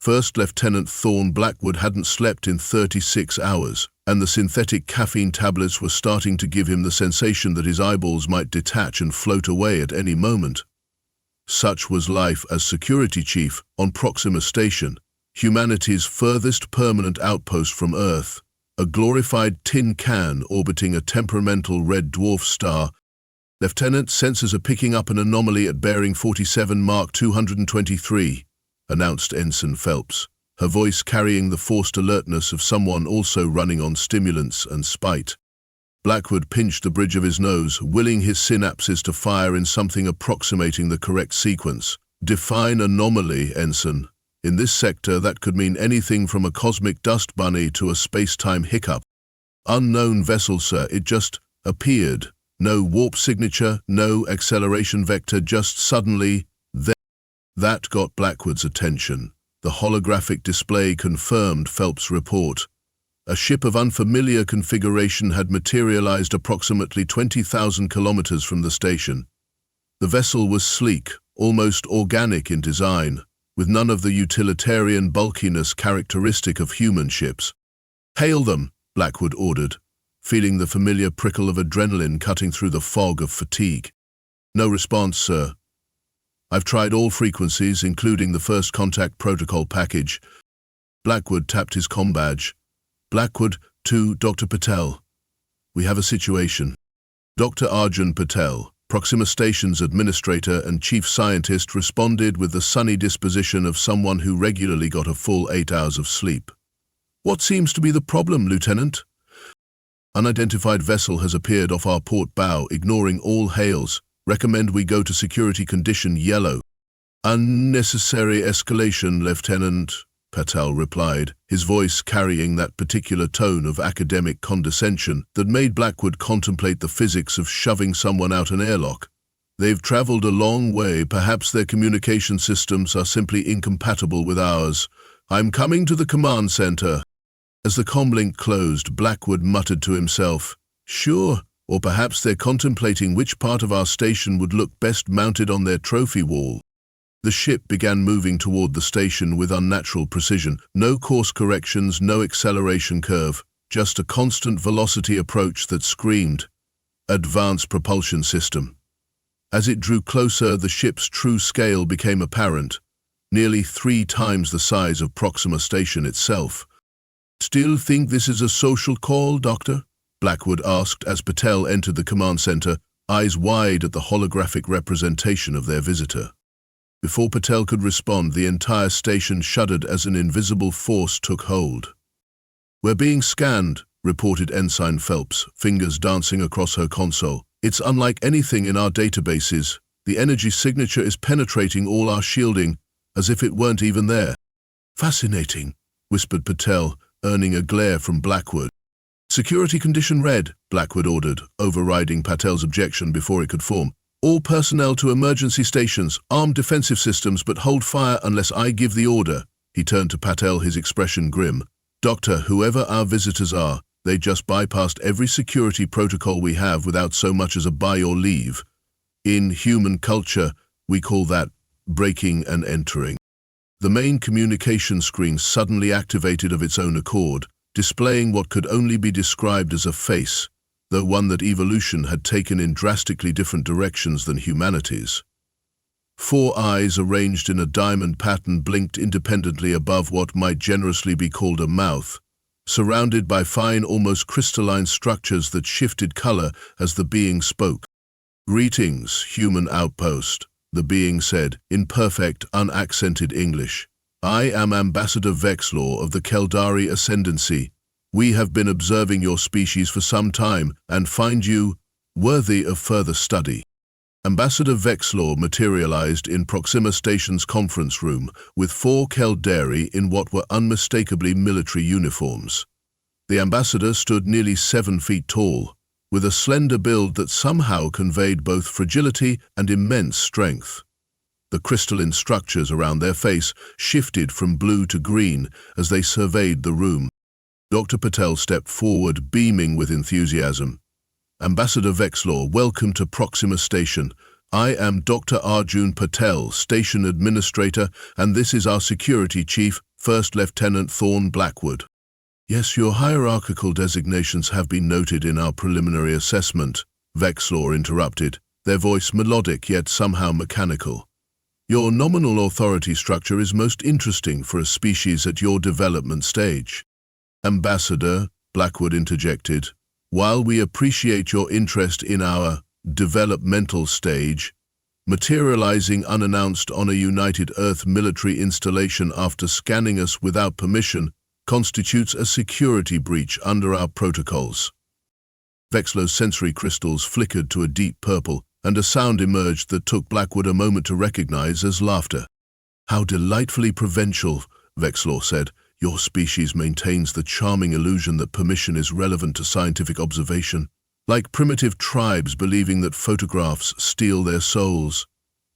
First Lieutenant Thorne Blackwood hadn't slept in 36 hours, and the synthetic caffeine tablets were starting to give him the sensation that his eyeballs might detach and float away at any moment. Such was life as security chief on Proxima Station, humanity's furthest permanent outpost from Earth, a glorified tin can orbiting a temperamental red dwarf star. Lieutenant, sensors are picking up an anomaly at bearing 47 Mark 223, announced Ensign Phelps, her voice carrying the forced alertness of someone also running on stimulants and spite. Blackwood pinched the bridge of his nose, willing his synapses to fire in something approximating the correct sequence. Define anomaly, Ensign. In this sector, that could mean anything from a cosmic dust bunny to a space-time hiccup. Unknown vessel, sir. It just appeared. No warp signature, no acceleration vector, just suddenly there. That got Blackwood's attention. The holographic display confirmed Phelps' report. A ship of unfamiliar configuration had materialized approximately 20,000 kilometers from the station. The vessel was sleek, almost organic in design, with none of the utilitarian bulkiness characteristic of human ships. "Hail them," Blackwood ordered, feeling the familiar prickle of adrenaline cutting through the fog of fatigue. "No response, sir. I've tried all frequencies, including the first contact protocol package." Blackwood tapped his comm badge. "Blackwood to Dr. Patel. We have a situation." Dr. Arjun Patel, Proxima Station's administrator and chief scientist, responded with the sunny disposition of someone who regularly got a full 8 hours of sleep. "What seems to be the problem, Lieutenant?" "Unidentified vessel has appeared off our port bow, ignoring all hails. Recommend we go to security condition yellow." "Unnecessary escalation, Lieutenant," Patel replied, his voice carrying that particular tone of academic condescension that made Blackwood contemplate the physics of shoving someone out an airlock. "They've traveled a long way. Perhaps their communication systems are simply incompatible with ours. I'm coming to the command center." As the comlink closed, Blackwood muttered to himself, "Sure, or perhaps they're contemplating which part of our station would look best mounted on their trophy wall." The ship began moving toward the station with unnatural precision. No course corrections, no acceleration curve, just a constant velocity approach that screamed, "Advanced propulsion system." As it drew closer, the ship's true scale became apparent, nearly 3 times the size of Proxima Station itself. "Still think this is a social call, Doctor?" Blackwood asked as Patel entered the command center, eyes wide at the holographic representation of their visitor. Before Patel could respond, the entire station shuddered as an invisible force took hold. "We're being scanned," reported Ensign Phelps, fingers dancing across her console. "It's unlike anything in our databases. The energy signature is penetrating all our shielding, as if it weren't even there." "Fascinating," whispered Patel, earning a glare from Blackwood. "Security condition red," Blackwood ordered, overriding Patel's objection before it could form. "All personnel to emergency stations, armed defensive systems, but hold fire unless I give the order." He turned to Patel, his expression grim. "Doctor, whoever our visitors are, they just bypassed every security protocol we have without so much as a by your leave. In human culture, we call that breaking and entering." The main communication screen suddenly activated of its own accord, displaying what could only be described as a face, though one that evolution had taken in drastically different directions than humanity's. 4 eyes arranged in a diamond pattern blinked independently above what might generously be called a mouth, surrounded by fine, almost crystalline structures that shifted color as the being spoke. "Greetings, human outpost," the being said, in perfect, unaccented English. "I am Ambassador Vex'lor of the Keldari Ascendancy. We have been observing your species for some time and find you worthy of further study." Ambassador Vex'lor materialized in Proxima Station's conference room with 4 Keldari in what were unmistakably military uniforms. The ambassador stood nearly 7 feet tall, with a slender build that somehow conveyed both fragility and immense strength. The crystalline structures around their face shifted from blue to green as they surveyed the room. Dr. Patel stepped forward, beaming with enthusiasm. "Ambassador Vex'lor, welcome to Proxima Station. I am Dr. Arjun Patel, Station Administrator, and this is our security chief, First Lieutenant Thorne Blackwood. Yes, your hierarchical designations have been noted in our preliminary assessment, Vex'lor interrupted, their voice melodic yet somehow mechanical. Your nominal authority structure is most interesting for a species at your development stage. Ambassador, Blackwood interjected, while we appreciate your interest in our developmental stage, materializing unannounced on a United Earth military installation after scanning us without permission constitutes a security breach under our protocols. Vex'lor's sensory crystals flickered to a deep purple, and a sound emerged that took Blackwood a moment to recognize as laughter. How delightfully provincial, Vex'lor said. Your species maintains the charming illusion that permission is relevant to scientific observation. Like primitive tribes believing that photographs steal their souls.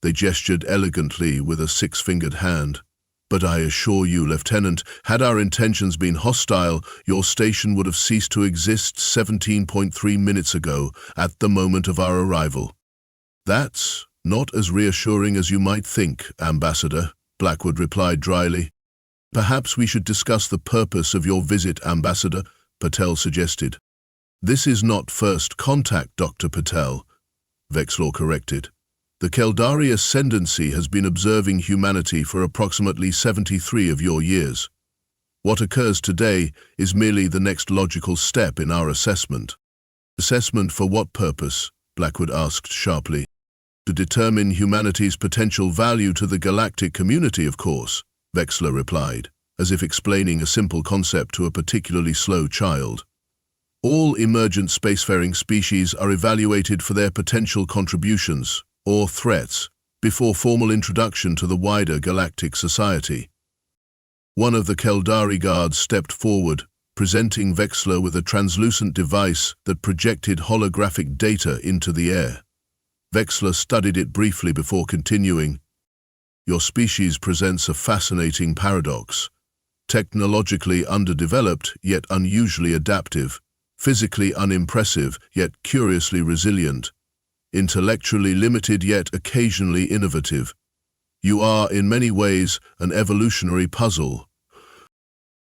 They gestured elegantly with a six-fingered hand. But I assure you, Lieutenant, had our intentions been hostile, your station would have ceased to exist 17.3 minutes ago at the moment of our arrival. That's not as reassuring as you might think, Ambassador, Blackwood replied dryly. Perhaps we should discuss the purpose of your visit, Ambassador, Patel suggested. This is not first contact, Dr. Patel, Vex'lor corrected. The Keldari Ascendancy has been observing humanity for approximately 73 of your years. What occurs today is merely the next logical step in our assessment. Assessment for what purpose? Blackwood asked sharply. To determine humanity's potential value to the galactic community, of course, Vex'lor replied, as if explaining a simple concept to a particularly slow child. All emergent spacefaring species are evaluated for their potential contributions, or threats, before formal introduction to the wider galactic society. One of the Keldari guards stepped forward, presenting Vex'lor with a translucent device that projected holographic data into the air. Vex'lor studied it briefly before continuing. Your species presents a fascinating paradox. Technologically underdeveloped, yet unusually adaptive. Physically unimpressive, yet curiously resilient. Intellectually limited, yet occasionally innovative. You are, in many ways, an evolutionary puzzle.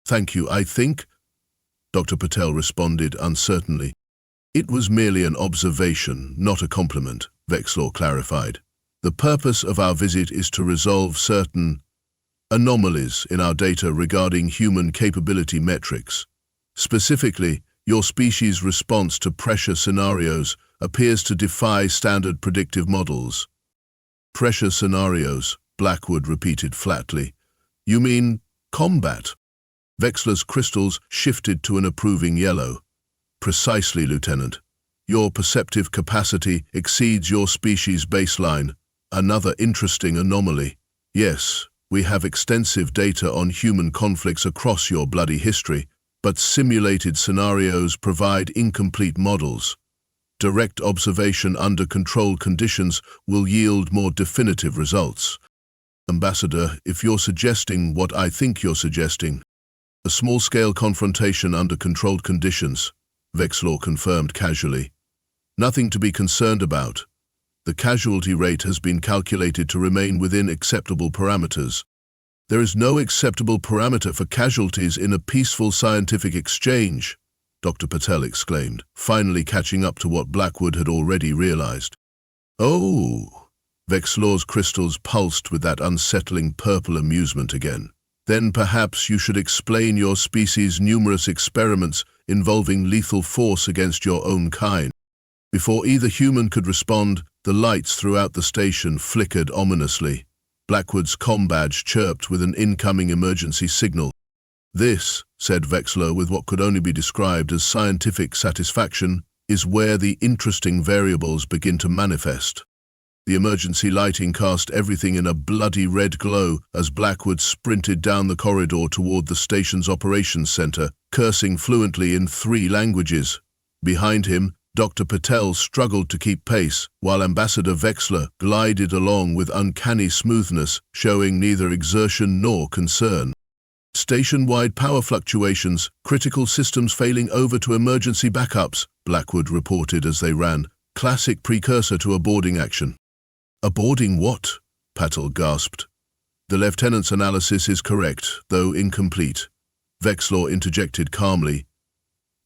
Thank you, I think, Dr. Patel responded uncertainly. It was merely an observation, not a compliment, Vex'lor clarified. The purpose of our visit is to resolve certain anomalies in our data regarding human capability metrics. Specifically, your species' response to pressure scenarios appears to defy standard predictive models. Pressure scenarios, Blackwood repeated flatly. You mean combat? Vex'lor's crystals shifted to an approving yellow. Precisely, Lieutenant. Your perceptive capacity exceeds your species' baseline. Another interesting anomaly. Yes, we have extensive data on human conflicts across your bloody history, but simulated scenarios provide incomplete models. Direct observation under controlled conditions will yield more definitive results. Ambassador, if you're suggesting what I think you're suggesting, a small-scale confrontation under controlled conditions, Vex'lor confirmed casually. Nothing to be concerned about. The casualty rate has been calculated to remain within acceptable parameters. There is no acceptable parameter for casualties in a peaceful scientific exchange, Dr. Patel exclaimed, finally catching up to what Blackwood had already realized. Oh, Vex'lor's crystals pulsed with that unsettling purple amusement again. Then perhaps you should explain your species' numerous experiments involving lethal force against your own kind. Before either human could respond, the lights throughout the station flickered ominously. Blackwood's comm badge chirped with an incoming emergency signal. This, said Vex'lor with what could only be described as scientific satisfaction, is where the interesting variables begin to manifest. The emergency lighting cast everything in a bloody red glow as Blackwood sprinted down the corridor toward the station's operations center, cursing fluently in 3 languages. Behind him, Dr. Patel struggled to keep pace, while Ambassador Vex'lor glided along with uncanny smoothness, showing neither exertion nor concern. Station-wide power fluctuations, critical systems failing over to emergency backups, Blackwood reported as they ran, classic precursor to a boarding action. A boarding what? Patel gasped. The lieutenant's analysis is correct, though incomplete. Vex'lor interjected calmly.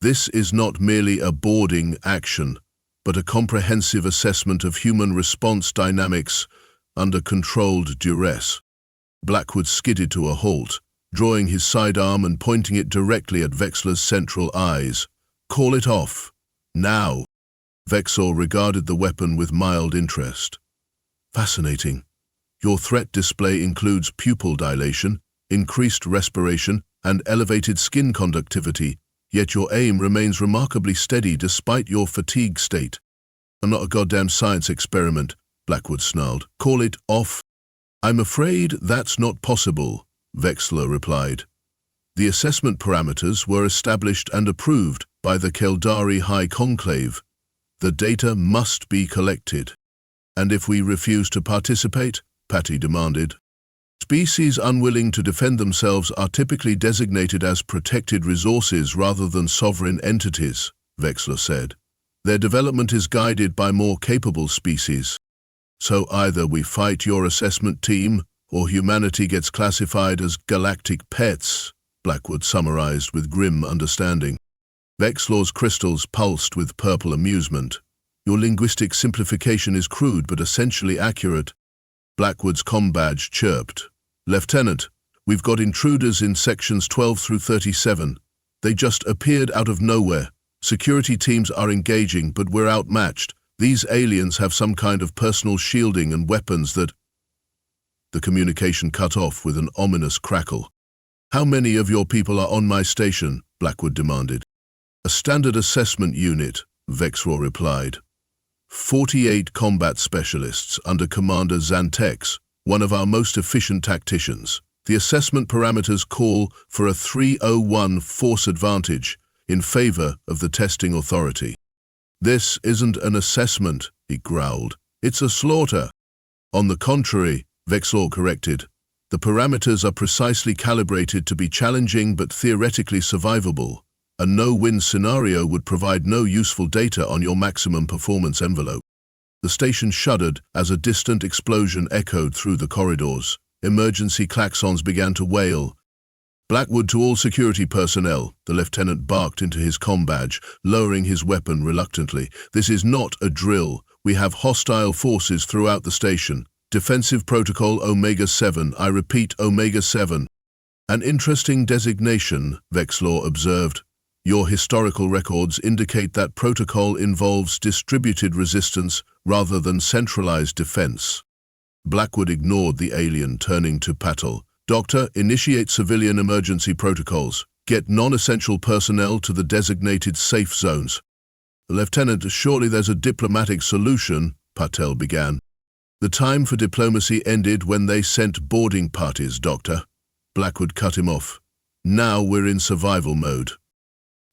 This is not merely a boarding action, but a comprehensive assessment of human response dynamics under controlled duress. Blackwood skidded to a halt, drawing his sidearm and pointing it directly at Vex'lor's central eyes. Call it off. Now. Vex'lor regarded the weapon with mild interest. Fascinating. Your threat display includes pupil dilation, increased respiration, and elevated skin conductivity, yet your aim remains remarkably steady despite your fatigue state. I'm not a goddamn science experiment, Blackwood snarled. Call it off. I'm afraid that's not possible, Vex'lor replied. The assessment parameters were established and approved by the Keldari High Conclave. The data must be collected. And if we refuse to participate? Patty demanded. Species unwilling to defend themselves are typically designated as protected resources rather than sovereign entities, Vex'lor said. Their development is guided by more capable species. So either we fight your assessment team, or humanity gets classified as galactic pets, Blackwood summarized with grim understanding. Vex'lor's crystals pulsed with purple amusement. Your linguistic simplification is crude but essentially accurate. Blackwood's comm badge chirped. Lieutenant, we've got intruders in sections 12 through 37. They just appeared out of nowhere. Security teams are engaging, but we're outmatched. These aliens have some kind of personal shielding and weapons that... The communication cut off with an ominous crackle. How many of your people are on my station? Blackwood demanded. A standard assessment unit, Vex'lor replied. 48 combat specialists under Commander Xantex, one of our most efficient tacticians. The assessment parameters call for a 301 force advantage in favor of the testing authority. This isn't an assessment, he growled. It's a slaughter. On the contrary, Vex'lor corrected, the parameters are precisely calibrated to be challenging but theoretically survivable. A no-win scenario would provide no useful data on your maximum performance envelope. The station shuddered as a distant explosion echoed through the corridors. Emergency klaxons began to wail. Blackwood to all security personnel, the lieutenant barked into his comm badge, lowering his weapon reluctantly. This is not a drill. We have hostile forces throughout the station. Defensive Protocol Omega-7, I repeat, Omega-7. An interesting designation, Vex'lor observed. Your historical records indicate that protocol involves distributed resistance rather than centralized defense. Blackwood ignored the alien, turning to Patel. Doctor, initiate civilian emergency protocols. Get non-essential personnel to the designated safe zones. Lieutenant, surely there's a diplomatic solution, Patel began. The time for diplomacy ended when they sent boarding parties, Doctor. Blackwood cut him off. Now we're in survival mode.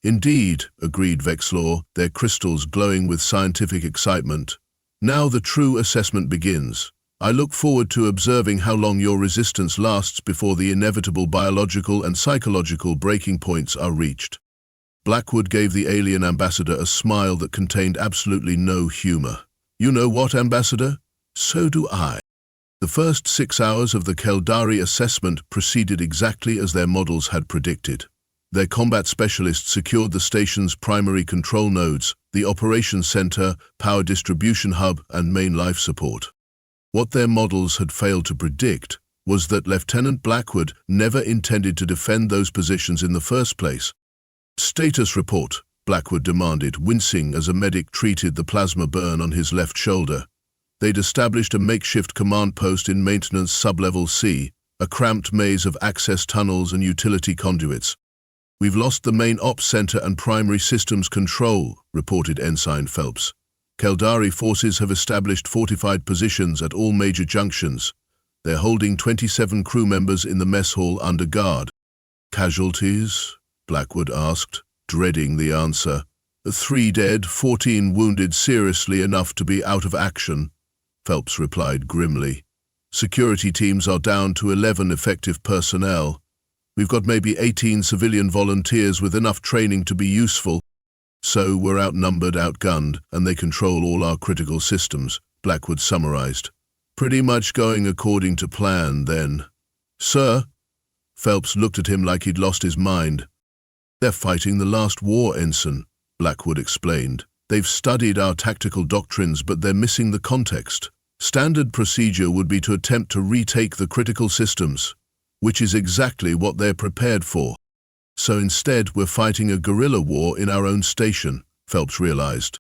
Indeed, agreed Vex'lor, their crystals glowing with scientific excitement. Now the true assessment begins. I look forward to observing how long your resistance lasts before the inevitable biological and psychological breaking points are reached. Blackwood gave the alien ambassador a smile that contained absolutely no humor. You know what, Ambassador? So do I. The first 6 hours of the Keldari assessment proceeded exactly as their models had predicted. Their combat specialists secured the station's primary control nodes, the operations center, power distribution hub, and main life support. What their models had failed to predict was that Lieutenant Blackwood never intended to defend those positions in the first place. Status report, Blackwood demanded, wincing as a medic treated the plasma burn on his left shoulder. They'd established a makeshift command post in Maintenance Sublevel C, a cramped maze of access tunnels and utility conduits. We've lost the main ops center and primary systems control, reported Ensign Phelps. Keldari forces have established fortified positions at all major junctions. They're holding 27 crew members in the mess hall under guard. Casualties? Blackwood asked, dreading the answer. 3 dead, 14 wounded seriously enough to be out of action, Phelps replied grimly. Security teams are down to 11 effective personnel. We've got maybe 18 civilian volunteers with enough training to be useful. So we're outnumbered, outgunned, and they control all our critical systems, Blackwood summarized. Pretty much going according to plan, then. Sir, Phelps looked at him like he'd lost his mind. They're fighting the last war, Ensign, Blackwood explained. They've studied our tactical doctrines, but they're missing the context. Standard procedure would be to attempt to retake the critical systems, which is exactly what they're prepared for. So instead, we're fighting a guerrilla war in our own station, Phelps realized.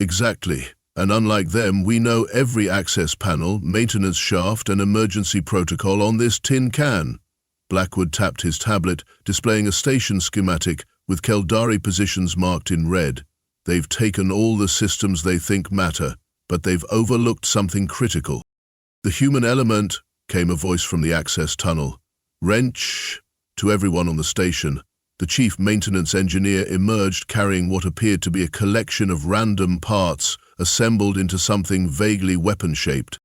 Exactly. And unlike them, we know every access panel, maintenance shaft, and emergency protocol on this tin can. Blackwood tapped his tablet, displaying a station schematic with Keldari positions marked in red. They've taken all the systems they think matter, but they've overlooked something critical. The human element, came a voice from the access tunnel. Wrench! To everyone on the station, the chief maintenance engineer emerged carrying what appeared to be a collection of random parts assembled into something vaguely weapon-shaped.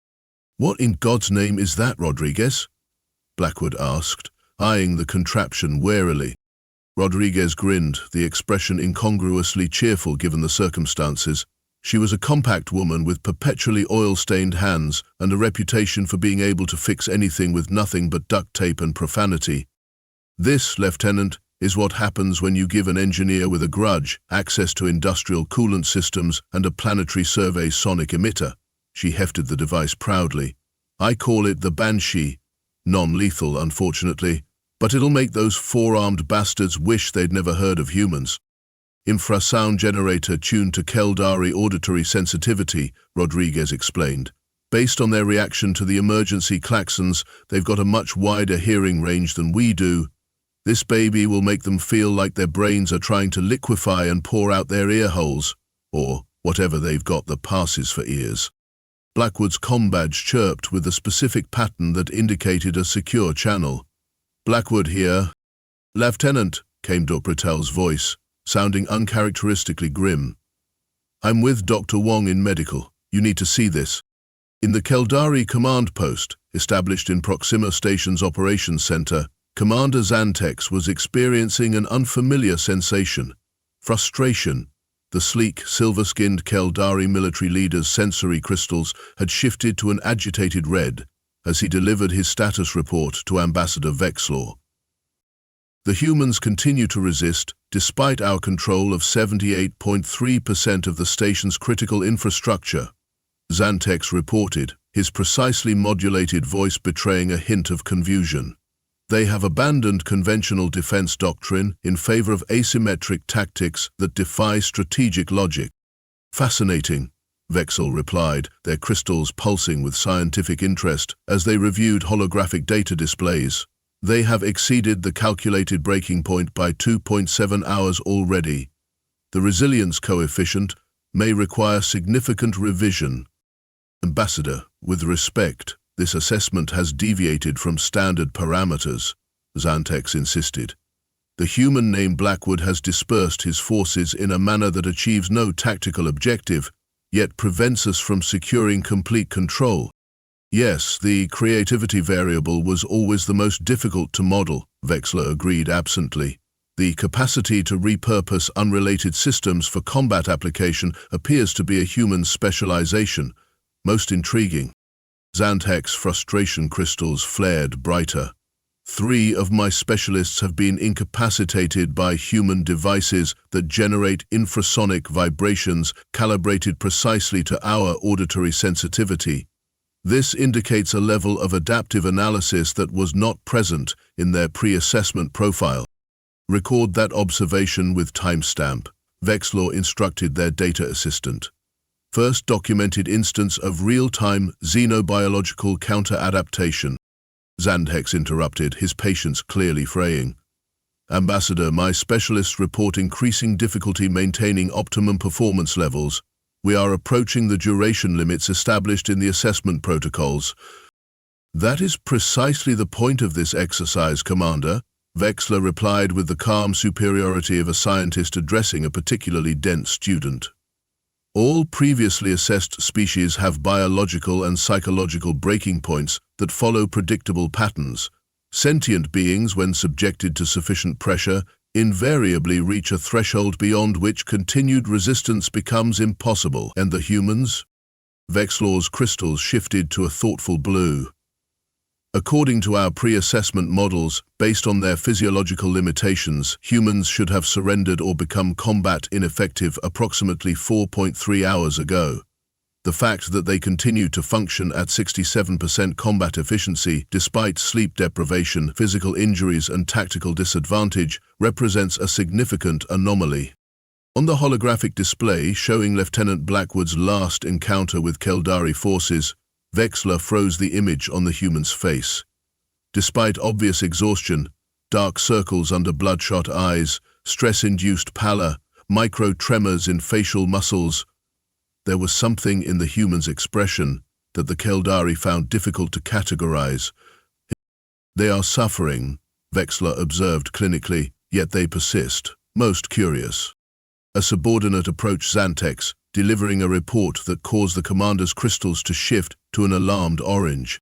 What in God's name is that, Rodriguez? Blackwood asked, eyeing the contraption warily. Rodriguez grinned, the expression incongruously cheerful given the circumstances. She was a compact woman with perpetually oil-stained hands and a reputation for being able to fix anything with nothing but duct tape and profanity. This, Lieutenant, is what happens when you give an engineer with a grudge access to industrial coolant systems and a planetary survey sonic emitter. She hefted the device proudly. I call it the Banshee. Non-lethal, unfortunately, but it'll make those four-armed bastards wish they'd never heard of humans. Infrasound generator tuned to Keldari auditory sensitivity, Rodriguez explained. Based on their reaction to the emergency klaxons, they've got a much wider hearing range than we do. This baby will make them feel like their brains are trying to liquefy and pour out their ear holes, or whatever they've got that passes for ears. Blackwood's comm badge chirped with a specific pattern that indicated a secure channel. Blackwood here. Lieutenant, came Dupratel's voice, sounding uncharacteristically grim. I'm with Dr. Wong in medical. You need to see this. In the Keldari command post, established in Proxima Station's operations center, Commander Xantex was experiencing an unfamiliar sensation. Frustration. The sleek, silver-skinned Keldari military leader's sensory crystals had shifted to an agitated red as he delivered his status report to Ambassador Vex'lor. The humans continue to resist, despite our control of 78.3% of the station's critical infrastructure, Xantex reported, his precisely modulated voice betraying a hint of confusion. They have abandoned conventional defense doctrine in favor of asymmetric tactics that defy strategic logic. Fascinating, Vex'lor replied, their crystals pulsing with scientific interest as they reviewed holographic data displays. They have exceeded the calculated breaking point by 2.7 hours already. The resilience coefficient may require significant revision. Ambassador, with respect, this assessment has deviated from standard parameters, Xantex insisted. The human named Blackwood has dispersed his forces in a manner that achieves no tactical objective, yet prevents us from securing complete control. Yes, the creativity variable was always the most difficult to model, Vex'lor agreed absently. The capacity to repurpose unrelated systems for combat application appears to be a human specialization. Most intriguing. Xantex's frustration crystals flared brighter. 3 of my specialists have been incapacitated by human devices that generate infrasonic vibrations calibrated precisely to our auditory sensitivity. This indicates a level of adaptive analysis that was not present in their pre-assessment profile. Record that observation with timestamp, Vex'lor instructed their data assistant. First documented instance of real-time xenobiological counter-adaptation. Xantex interrupted, his patience clearly fraying. Ambassador, my specialists report increasing difficulty maintaining optimum performance levels. We are approaching the duration limits established in the assessment protocols. That is precisely the point of this exercise, Commander, Vex'lor replied with the calm superiority of a scientist addressing a particularly dense student. All previously assessed species have biological and psychological breaking points that follow predictable patterns. Sentient beings, when subjected to sufficient pressure, invariably reach a threshold beyond which continued resistance becomes impossible. And the humans? Vex'lor's crystals shifted to a thoughtful blue. According to our pre-assessment models, based on their physiological limitations, humans should have surrendered or become combat ineffective approximately 4.3 hours ago. The fact that they continue to function at 67% combat efficiency despite sleep deprivation, physical injuries, and tactical disadvantage represents a significant anomaly. On the holographic display showing Lieutenant Blackwood's last encounter with Keldari forces, Vex'lor froze the image on the human's face. Despite obvious exhaustion, dark circles under bloodshot eyes, stress-induced pallor, micro-tremors in facial muscles, there was something in the human's expression that the Keldari found difficult to categorize. They are suffering, Vex'lor observed clinically, yet they persist. Most curious. A subordinate approached Xantex, delivering a report that caused the commander's crystals to shift to an alarmed orange.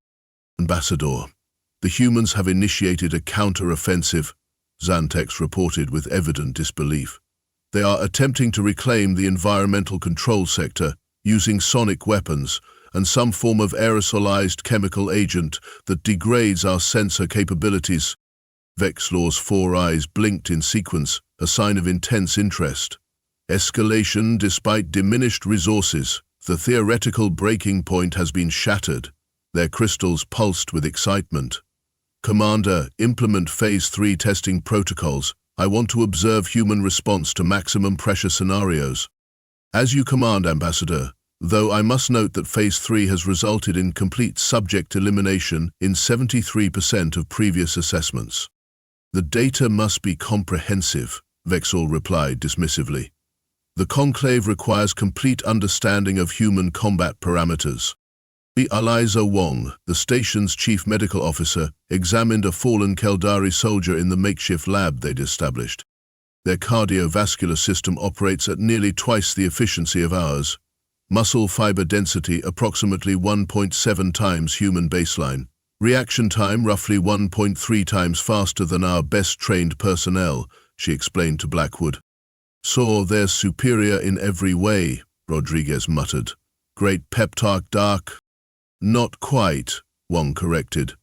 Ambassador, the humans have initiated a counter-offensive, Xantex reported with evident disbelief. They are attempting to reclaim the environmental control sector using sonic weapons and some form of aerosolized chemical agent that degrades our sensor capabilities. Vex'lor's four eyes blinked in sequence, a sign of intense interest. Escalation despite diminished resources. The theoretical breaking point has been shattered. Their crystals pulsed with excitement. Commander, implement Phase 3 testing protocols. I want to observe human response to maximum pressure scenarios. As you command, Ambassador, though I must note that Phase 3 has resulted in complete subject elimination in 73% of previous assessments. The data must be comprehensive, Vex'lor replied dismissively. The conclave requires complete understanding of human combat parameters. Eliza Wong, the station's chief medical officer, examined a fallen Keldari soldier in the makeshift lab they'd established. Their cardiovascular system operates at nearly twice the efficiency of ours. Muscle fiber density approximately 1.7 times human baseline. Reaction time roughly 1.3 times faster than our best-trained personnel, she explained to Blackwood. So they're superior in every way, Rodriguez muttered. Great pep-talk, Dark. Not quite, Wong corrected.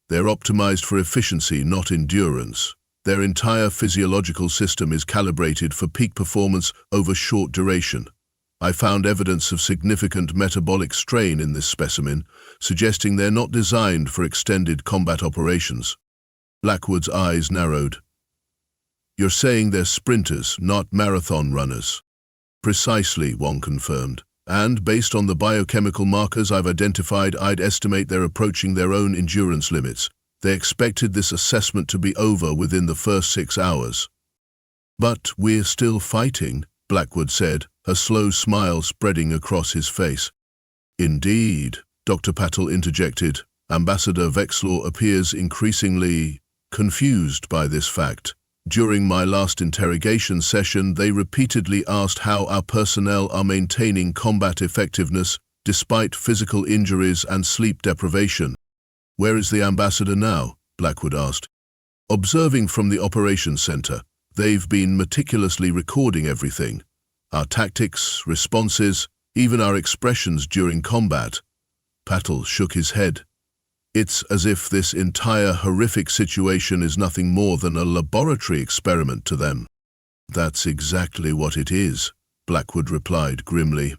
They're optimized for efficiency, not endurance. Their entire physiological system is calibrated for peak performance over short duration. I found evidence of significant metabolic strain in this specimen, suggesting they're not designed for extended combat operations. Blackwood's eyes narrowed. You're saying they're sprinters, not marathon runners. Precisely, Wong confirmed. And, based on the biochemical markers I've identified, I'd estimate they're approaching their own endurance limits. They expected this assessment to be over within the first 6 hours. But we're still fighting, Blackwood said, a slow smile spreading across his face. Indeed, Dr. Patel interjected. Ambassador Vex'lor appears increasingly confused by this fact. During my last interrogation session, they repeatedly asked how our personnel are maintaining combat effectiveness despite physical injuries and sleep deprivation. Where is the ambassador now? Blackwood asked. Observing from the operations center, they've been meticulously recording everything. Our tactics, responses, even our expressions during combat. Patel shook his head. It's as if this entire horrific situation is nothing more than a laboratory experiment to them. That's exactly what it is, Blackwood replied grimly.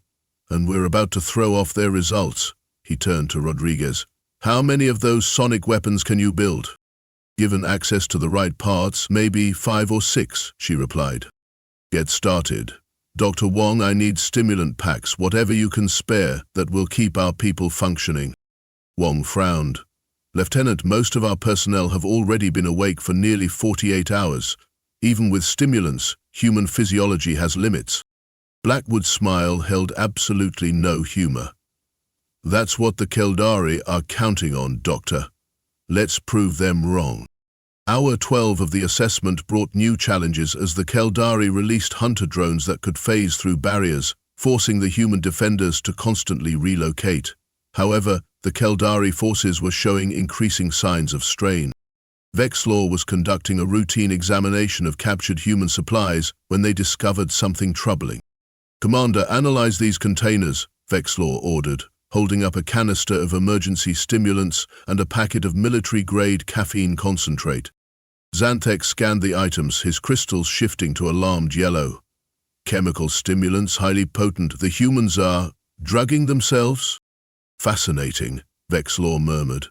And we're about to throw off their results. He turned to Rodriguez. How many of those sonic weapons can you build? Given access to the right parts, maybe 5 or 6, she replied. Get started. Dr. Wong, I need stimulant packs, whatever you can spare, that will keep our people functioning. Wong frowned. Lieutenant, most of our personnel have already been awake for nearly 48 hours. Even with stimulants, human physiology has limits. Blackwood's smile held absolutely no humor. That's what the Keldari are counting on, Doctor. Let's prove them wrong. Hour 12 of the assessment brought new challenges as the Keldari released hunter drones that could phase through barriers, forcing the human defenders to constantly relocate. However, the Keldari forces were showing increasing signs of strain. Vex'lor was conducting a routine examination of captured human supplies when they discovered something troubling. Commander, analyze these containers, Vex'lor ordered. holding up a canister of emergency stimulants and a packet of military-grade caffeine concentrate. Xanthex scanned the items, his crystals shifting to alarmed yellow. Chemical stimulants, highly potent. The humans are drugging themselves? Fascinating, Vex'lor murmured.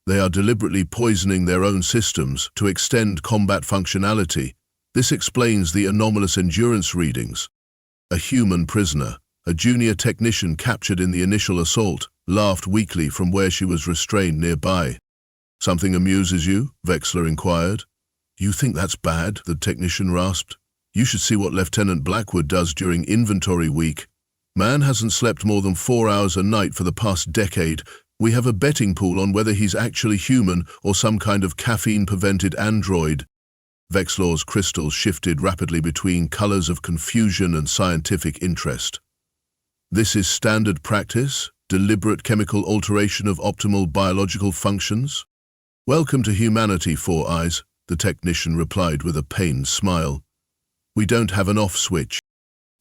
They are deliberately poisoning their own systems to extend combat functionality. This explains the anomalous endurance readings. A human prisoner, a junior technician captured in the initial assault, laughed weakly from where she was restrained nearby. Something amuses you? Vex'lor inquired. You think that's bad? The technician rasped. You should see what Lieutenant Blackwood does during inventory week. Man hasn't slept more than 4 hours a night for the past decade. We have a betting pool on whether he's actually human or some kind of caffeine-prevented android. Vex'lor's crystals shifted rapidly between colors of confusion and scientific interest. This is standard practice? Deliberate chemical alteration of optimal biological functions? Welcome to humanity, Four Eyes, the technician replied with a pained smile. We don't have an off switch.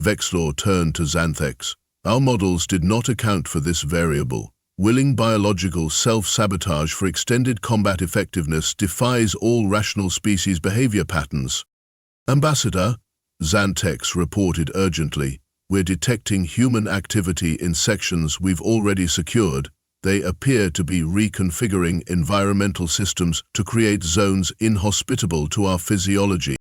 Vex'lor turned to Xanthex. Our models did not account for this variable. Willing biological self-sabotage for extended combat effectiveness defies all rational species behavior patterns. Ambassador, Xanthex reported urgently, we're detecting human activity in sections we've already secured. They appear to be reconfiguring environmental systems to create zones inhospitable to our physiology.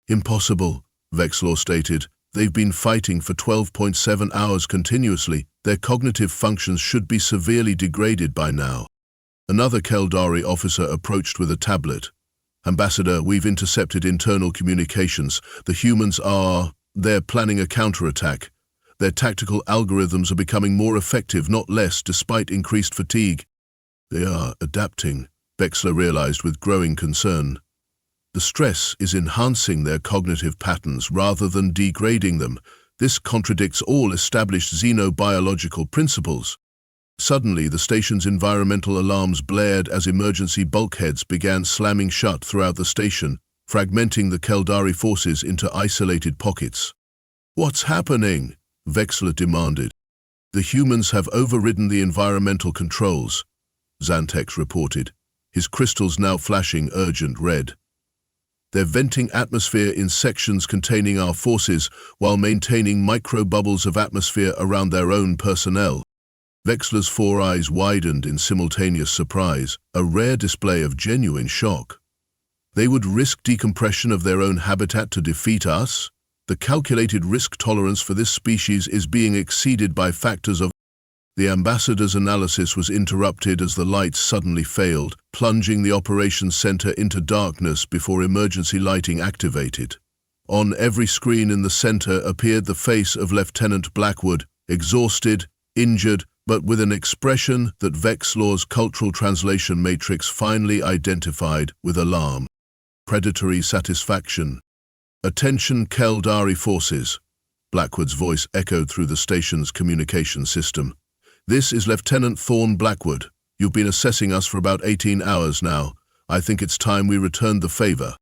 Impossible, Vex'lor stated. They've been fighting for 12.7 hours continuously. Their cognitive functions should be severely degraded by now. Another Keldari officer approached with a tablet. Ambassador, we've intercepted internal communications. The humans they're planning a counterattack. Their tactical algorithms are becoming more effective, not less, despite increased fatigue. They are adapting, Vex'lor realized with growing concern. The stress is enhancing their cognitive patterns rather than degrading them. This contradicts all established xenobiological principles. Suddenly, the station's environmental alarms blared as emergency bulkheads began slamming shut throughout the station, fragmenting the Keldari forces into isolated pockets. What's happening? Vex'lor demanded. The humans have overridden the environmental controls, Xanthex reported, his crystals now flashing urgent red. They're venting atmosphere in sections containing our forces while maintaining micro-bubbles of atmosphere around their own personnel. Vex'lor's four eyes widened in simultaneous surprise, a rare display of genuine shock. They would risk decompression of their own habitat to defeat us? The calculated risk tolerance for this species is being exceeded by factors of... The ambassador's analysis was interrupted as the lights suddenly failed, plunging the operations center into darkness before emergency lighting activated. On every screen in the center appeared the face of Lieutenant Blackwood, exhausted, injured, but with an expression that Vex'lor's cultural translation matrix finally identified with alarm. Predatory satisfaction. Attention Keldari forces. Blackwood's voice echoed through the station's communication system. This is Lieutenant Thorne Blackwood. You've been assessing us for about 18 hours now. I think it's time we returned the favor.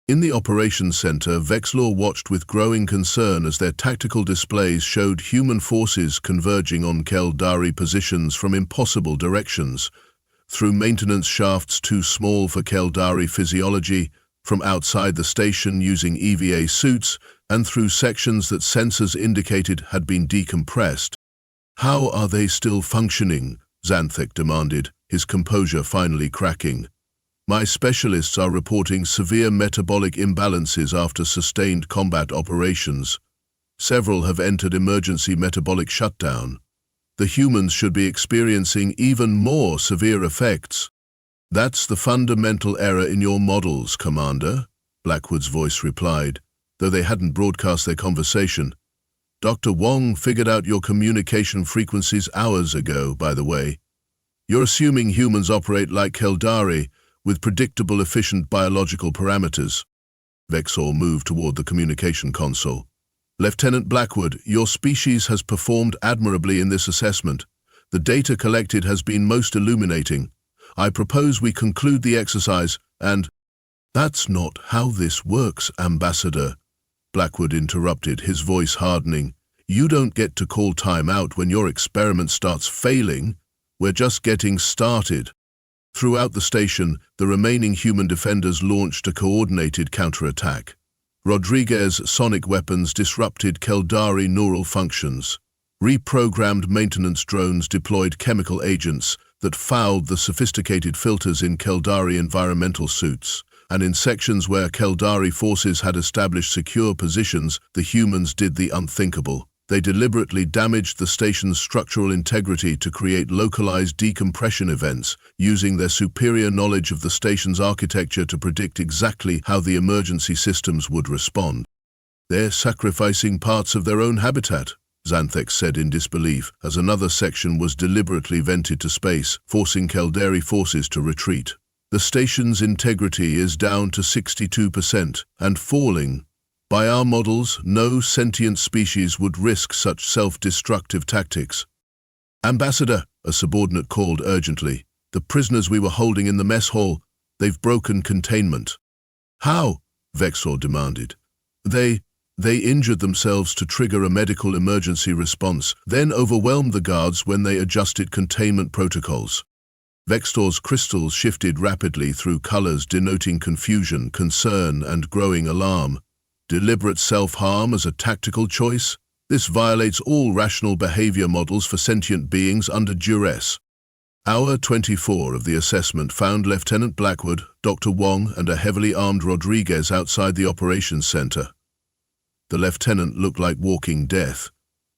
In the operations center, Vex'lor watched with growing concern as their tactical displays showed human forces converging on Keldari positions from impossible directions. Through maintenance shafts too small for Keldari physiology, from outside the station using EVA suits, and through sections that sensors indicated had been decompressed. How are they still functioning? Xanthex demanded, his composure finally cracking. My specialists are reporting severe metabolic imbalances after sustained combat operations. Several have entered emergency metabolic shutdown. The humans should be experiencing even more severe effects. That's the fundamental error in your models, Commander, Blackwood's voice replied, though they hadn't broadcast their conversation. Dr. Wong figured out your communication frequencies hours ago, by the way. You're assuming humans operate like Keldari, with predictable, efficient biological parameters. Vex'lor moved toward the communication console. Lieutenant Blackwood, your species has performed admirably in this assessment. The data collected has been most illuminating. I propose we conclude the exercise and... That's not how this works, Ambassador, Blackwood interrupted, his voice hardening. You don't get to call time out when your experiment starts failing. We're just getting started. Throughout the station, the remaining human defenders launched a coordinated counterattack. Rodriguez's sonic weapons disrupted Keldari neural functions. Reprogrammed maintenance drones deployed chemical agents that fouled the sophisticated filters in Keldari environmental suits. And in sections where Keldari forces had established secure positions, the humans did the unthinkable. They deliberately damaged the station's structural integrity to create localized decompression events, using their superior knowledge of the station's architecture to predict exactly how the emergency systems would respond. They're sacrificing parts of their own habitat, Xanthex said in disbelief, as another section was deliberately vented to space, forcing Keldari forces to retreat. The station's integrity is down to 62% and falling. By our models, no sentient species would risk such self-destructive tactics. Ambassador, a subordinate called urgently. The prisoners we were holding in the mess hall, they've broken containment. How? Vex'lor demanded. They injured themselves to trigger a medical emergency response, then overwhelmed the guards when they adjusted containment protocols. Vex'lor's crystals shifted rapidly through colors denoting confusion, concern, and growing alarm. Deliberate self-harm as a tactical choice? This violates all rational behavior models for sentient beings under duress. Hour 24 of the assessment found Lieutenant Blackwood, Dr. Wong, and a heavily armed Rodriguez outside the operations center. The lieutenant looked like walking death.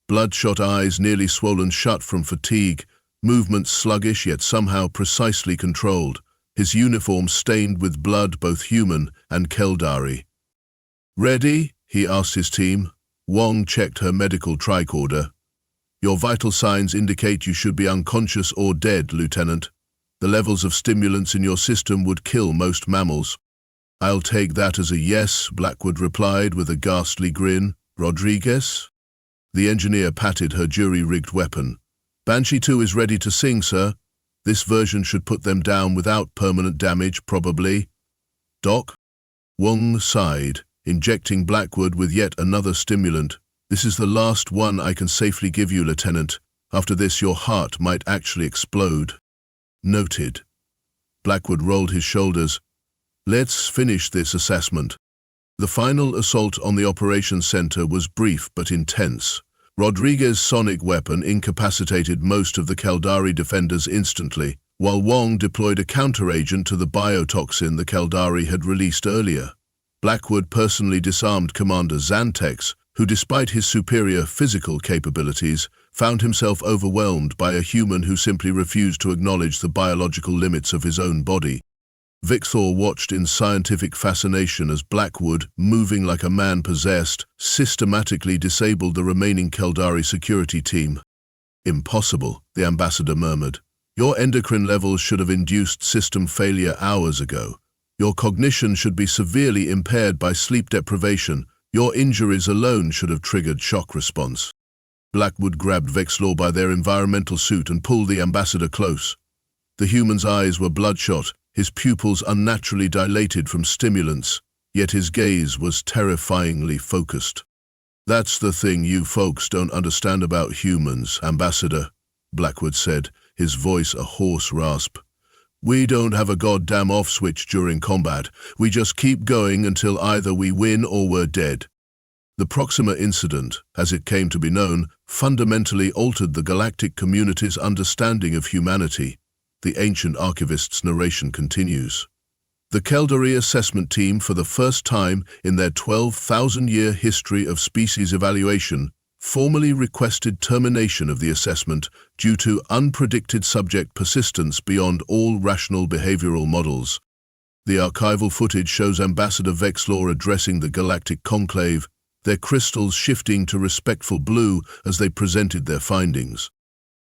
Bloodshot eyes nearly swollen shut from fatigue, movements sluggish yet somehow precisely controlled, his uniform stained with blood both human and Keldari. Ready? He asked his team. Wong checked her medical tricorder. Your vital signs indicate you should be unconscious or dead, Lieutenant. The levels of stimulants in your system would kill most mammals. I'll take that as a yes, Blackwood replied with a ghastly grin. Rodriguez? The engineer patted her jury-rigged weapon. Banshee 2 is ready to sing, sir. This version should put them down without permanent damage, probably. Doc? Wong sighed, injecting Blackwood with yet another stimulant. This is the last one I can safely give you, Lieutenant. After this, your heart might actually explode. Noted. Blackwood rolled his shoulders. Let's finish this assessment. The final assault on the operations center was brief but intense. Rodriguez's sonic weapon incapacitated most of the Keldari defenders instantly, while Wong deployed a counteragent to the biotoxin the Keldari had released earlier. Blackwood personally disarmed Commander Xanthex, who despite his superior physical capabilities, found himself overwhelmed by a human who simply refused to acknowledge the biological limits of his own body. Vex'lor watched in scientific fascination as Blackwood, moving like a man possessed, systematically disabled the remaining Keldari security team. Impossible, the ambassador murmured. Your endocrine levels should have induced system failure hours ago. Your cognition should be severely impaired by sleep deprivation. Your injuries alone should have triggered shock response. Blackwood grabbed Vex'lor by their environmental suit and pulled the ambassador close. The human's eyes were bloodshot, his pupils unnaturally dilated from stimulants, yet his gaze was terrifyingly focused. That's the thing you folks don't understand about humans, Ambassador, Blackwood said, his voice a hoarse rasp. We don't have a goddamn off switch during combat. We just keep going until either we win or we're dead. The Proxima Incident, as it came to be known, fundamentally altered the Galactic community's understanding of humanity. The ancient archivist's narration continues. The Keldari assessment team, for the first time in their 12,000-year history of species evaluation, formally requested termination of the assessment due to unpredicted subject persistence beyond all rational behavioral models. The archival footage shows Ambassador Vex'lor addressing the Galactic conclave, their crystals shifting to respectful blue as they presented their findings.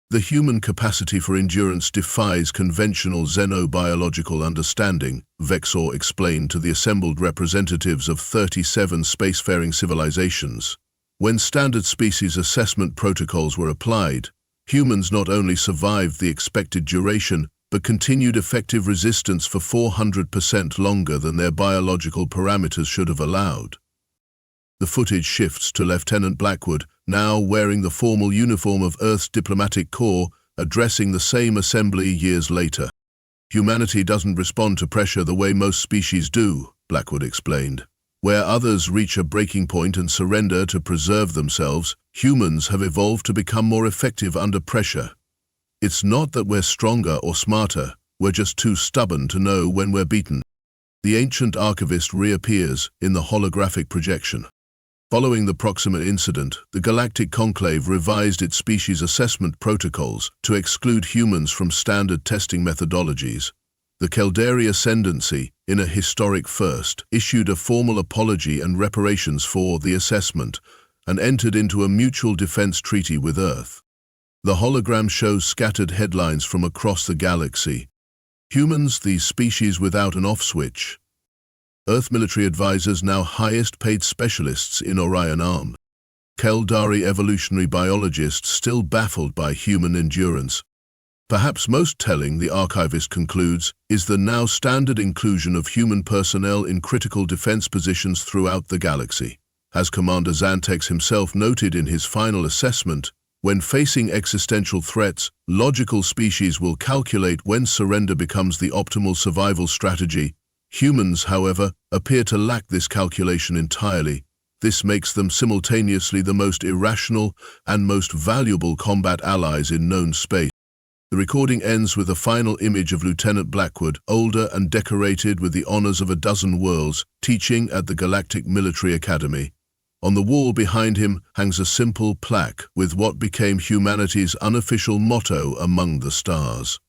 The human capacity for endurance defies conventional xenobiological understanding, Vex'lor explained to the assembled representatives of 37 spacefaring civilizations. When standard species assessment protocols were applied, humans not only survived the expected duration, but continued effective resistance for 400% longer than their biological parameters should have allowed. The footage shifts to Lieutenant Blackwood, now wearing the formal uniform of Earth's diplomatic corps, addressing the same assembly years later. "Humanity doesn't respond to pressure the way most species do," Blackwood explained. "Where others reach a breaking point and surrender to preserve themselves, humans have evolved to become more effective under pressure. It's not that we're stronger or smarter, we're just too stubborn to know when we're beaten." The ancient archivist reappears in the holographic projection. Following the Proxima Incident, the Galactic Conclave revised its species assessment protocols to exclude humans from standard testing methodologies. The Keldari Ascendancy, in a historic first, issued a formal apology and reparations for the assessment and entered into a mutual defense treaty with Earth. The hologram shows scattered headlines from across the galaxy. "Humans, the species without an off switch." Earth military advisors now highest-paid specialists in Orion Arm. Keldari evolutionary biologists still baffled by human endurance. Perhaps most telling, the archivist concludes, is the now standard inclusion of human personnel in critical defense positions throughout the galaxy. As Commander Xantex himself noted in his final assessment, when facing existential threats, logical species will calculate when surrender becomes the optimal survival strategy. Humans, however, appear to lack this calculation entirely. This makes them simultaneously the most irrational and most valuable combat allies in known space. The recording ends with a final image of Lieutenant Blackwood, older and decorated with the honors of a dozen worlds, teaching at the Galactic Military Academy. On the wall behind him hangs a simple plaque with what became humanity's unofficial motto, "Among the Stars."